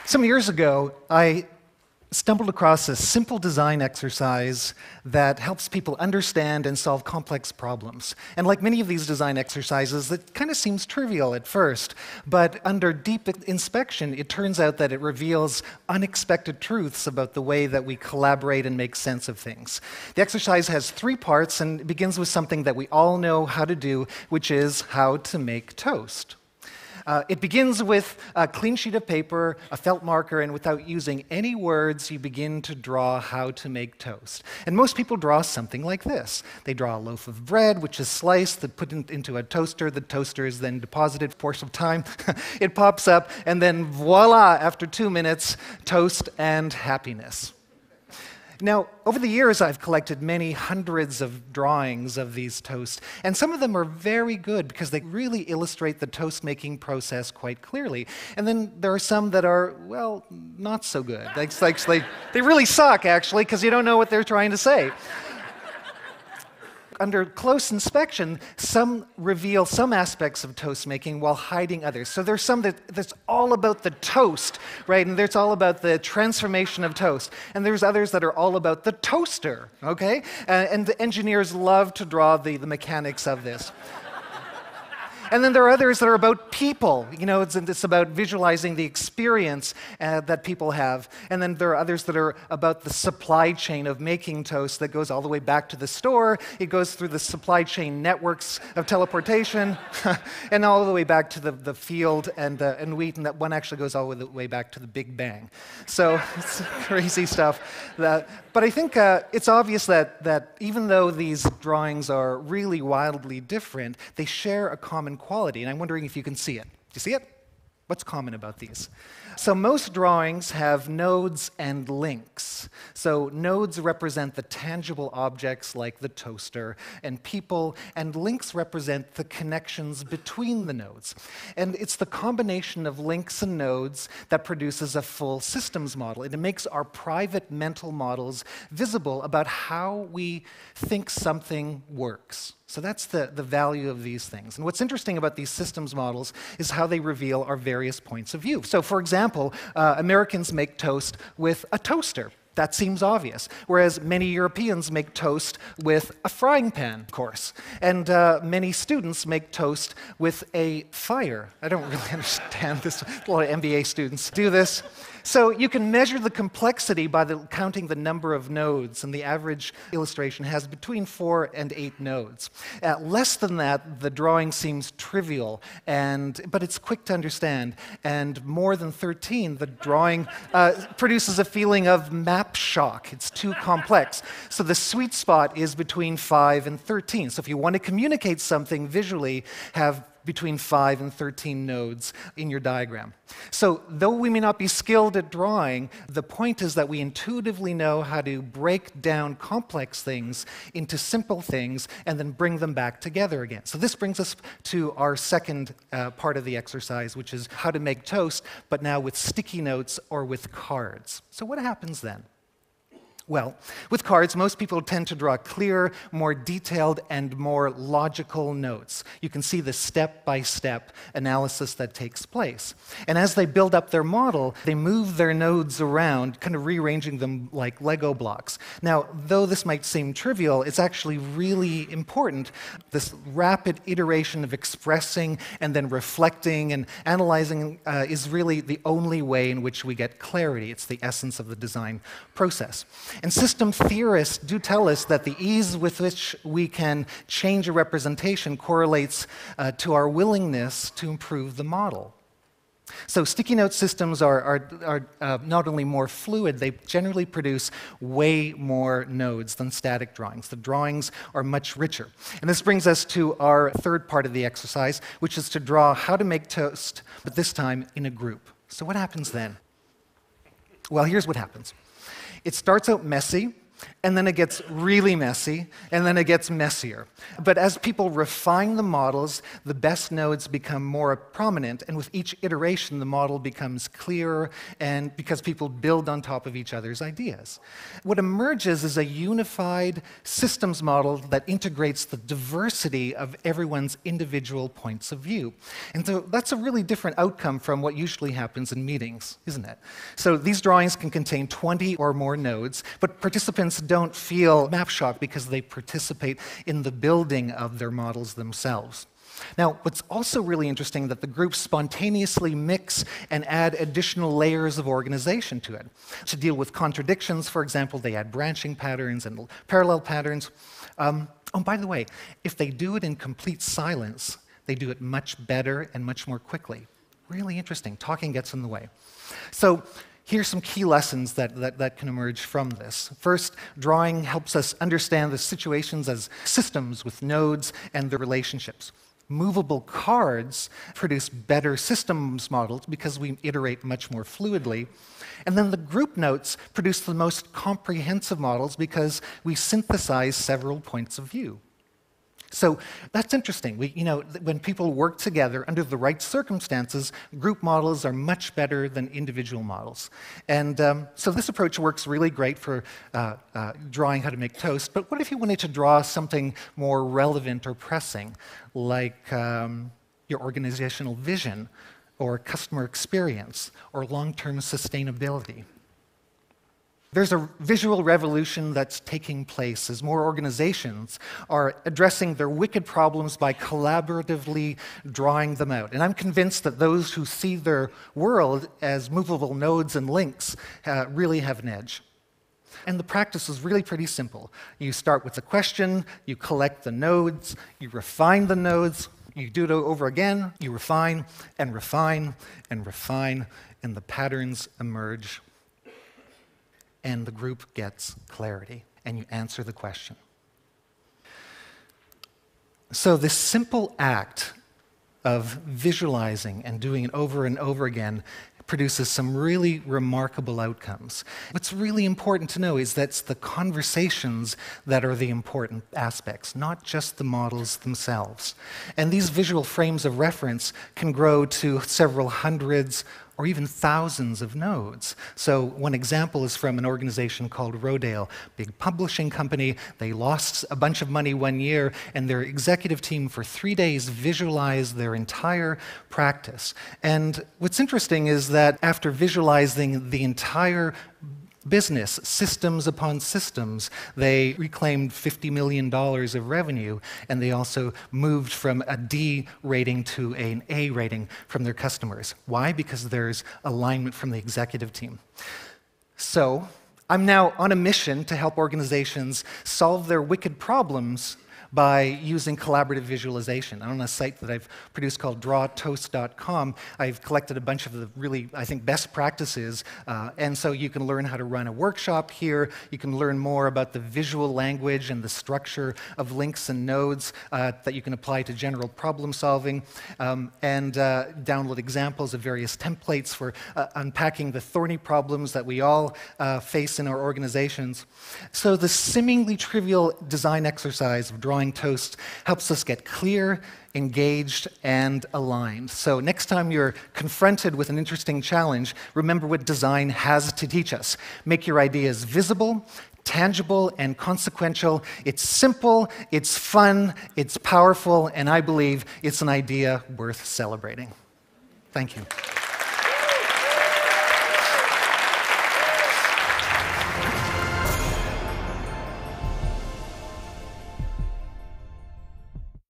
Some years ago, I stumbled across a simple design exercise that helps people understand and solve complex problems. And like many of these design exercises, it kind of seems trivial at first, but under deep inspection, it turns out that it reveals unexpected truths about the way that we collaborate and make sense of things. The exercise has 3 parts, and it begins with something that we all know how to do, which is how to make toast. It begins with a clean sheet of paper, a felt marker, and without using any words, you begin to draw how to make toast. And most people draw something like this. They draw a loaf of bread, which is sliced, put into a toaster. The toaster is then deposited for a course of time. It pops up, and then voila, after 2 minutes, toast and happiness. Now, over the years, I've collected many hundreds of drawings of these toasts, and some of them are very good because they really illustrate the toast-making process quite clearly. And then there are some that are, well, not so good. They really suck, actually, because you don't know what they're trying to say. Under close inspection, some reveal some aspects of toast making while hiding others. So there's some that's all about the toast, right? And there's all about the transformation of toast. And there's others that are all about the toaster, okay? And the engineers love to draw the mechanics of this. And then there are others that are about people. You know, it's about visualizing the experience that people have. And then there are others that are about the supply chain of making toast that goes all the way back to the store. It goes through the supply chain networks of teleportation, and all the way back to the field and wheat, and that one actually goes all the way back to the Big Bang. So it's crazy stuff. But I think it's obvious that even though these drawings are really wildly different, they share a common quality, and I'm wondering if you can see it. Do you see it? What's common about these? So most drawings have nodes and links. So nodes represent the tangible objects like the toaster and people, and links represent the connections between the nodes. And it's the combination of links and nodes that produces a full systems model. And it makes our private mental models visible about how we think something works. So that's the value of these things. And what's interesting about these systems models is how they reveal our various points of view. So for example, Americans make toast with a toaster. That seems obvious. Whereas many Europeans make toast with a frying pan, of course. And many students make toast with a fire. I don't really understand this. A lot of MBA students do this. So you can measure the complexity by counting the number of nodes, and the average illustration has between 4 and 8 nodes. Less than that, the drawing seems trivial, but it's quick to understand. And more than 13, the drawing produces a feeling of map shock. It's too complex. So the sweet spot is between 5 and 13. So if you want to communicate something visually, have between 5 and 13 nodes in your diagram. So though we may not be skilled at drawing, the point is that we intuitively know how to break down complex things into simple things and then bring them back together again. So this brings us to our second part of the exercise, which is how to make toast, but now with sticky notes or with cards. So what happens then? Well, with cards, most people tend to draw clear, more detailed, and more logical notes. You can see the step-by-step analysis that takes place. And as they build up their model, they move their nodes around, kind of rearranging them like Lego blocks. Now, though this might seem trivial, it's actually really important. This rapid iteration of expressing and then reflecting and analyzing is really the only way in which we get clarity. It's the essence of the design process. And system theorists do tell us that the ease with which we can change a representation correlates to our willingness to improve the model. So sticky note systems are not only more fluid, they generally produce way more nodes than static drawings. The drawings are much richer. And this brings us to our third part of the exercise, which is to draw how to make toast, but this time in a group. So what happens then? Well, here's what happens. It starts out messy, And then it gets really messy, and then it gets messier. But as people refine the models, the best nodes become more prominent, and with each iteration, the model becomes clearer, and because people build on top of each other's ideas. What emerges is a unified systems model that integrates the diversity of everyone's individual points of view. And so that's a really different outcome from what usually happens in meetings, isn't it? So these drawings can contain 20 or more nodes, but participants don't feel map shock because they participate in the building of their models themselves. Now, what's also really interesting that the groups spontaneously mix and add additional layers of organization to it. To deal with contradictions, for example, they add branching patterns and parallel patterns. Oh, by the way, if they do it in complete silence, they do it much better and much more quickly. Really interesting. Talking gets in the way. So here's some key lessons that can emerge from this. First, drawing helps us understand the situations as systems with nodes and their relationships. Movable cards produce better systems models because we iterate much more fluidly. And then the group notes produce the most comprehensive models because we synthesize several points of view. So that's interesting. When people work together under the right circumstances, group models are much better than individual models. And so this approach works really great for drawing how to make toast. But what if you wanted to draw something more relevant or pressing, like your organizational vision, or customer experience, or long-term sustainability? There's a visual revolution that's taking place as more organizations are addressing their wicked problems by collaboratively drawing them out. And I'm convinced that those who see their world as movable nodes and links really have an edge. And the practice is really pretty simple. You start with a question, you collect the nodes, you refine the nodes, you do it over again, you refine and refine and refine, and the patterns emerge. And the group gets clarity, and you answer the question. So this simple act of visualizing and doing it over and over again produces some really remarkable outcomes. What's really important to know is that it's the conversations that are the important aspects, not just the models themselves. And these visual frames of reference can grow to several hundreds or even thousands of nodes. So one example is from an organization called Rodale, big publishing company. They lost a bunch of money one year, and their executive team for 3 days visualized their entire practice. And what's interesting is that after visualizing the entire business, systems upon systems, they reclaimed $50 million of revenue, and they also moved from a D rating to an A rating from their customers. Why? Because there's alignment from the executive team. So I'm now on a mission to help organizations solve their wicked problems by using collaborative visualization. On a site that I've produced called drawtoast.com, I've collected a bunch of the really, I think, best practices, and so you can learn how to run a workshop here. You can learn more about the visual language and the structure of links and nodes that you can apply to general problem solving, and download examples of various templates for unpacking the thorny problems that we all face in our organizations. So the seemingly trivial design exercise of drawing toast helps us get clear, engaged, and aligned. So next time you're confronted with an interesting challenge, remember what design has to teach us. Make your ideas visible, tangible, and consequential. It's simple, it's fun, it's powerful, and I believe it's an idea worth celebrating. Thank you.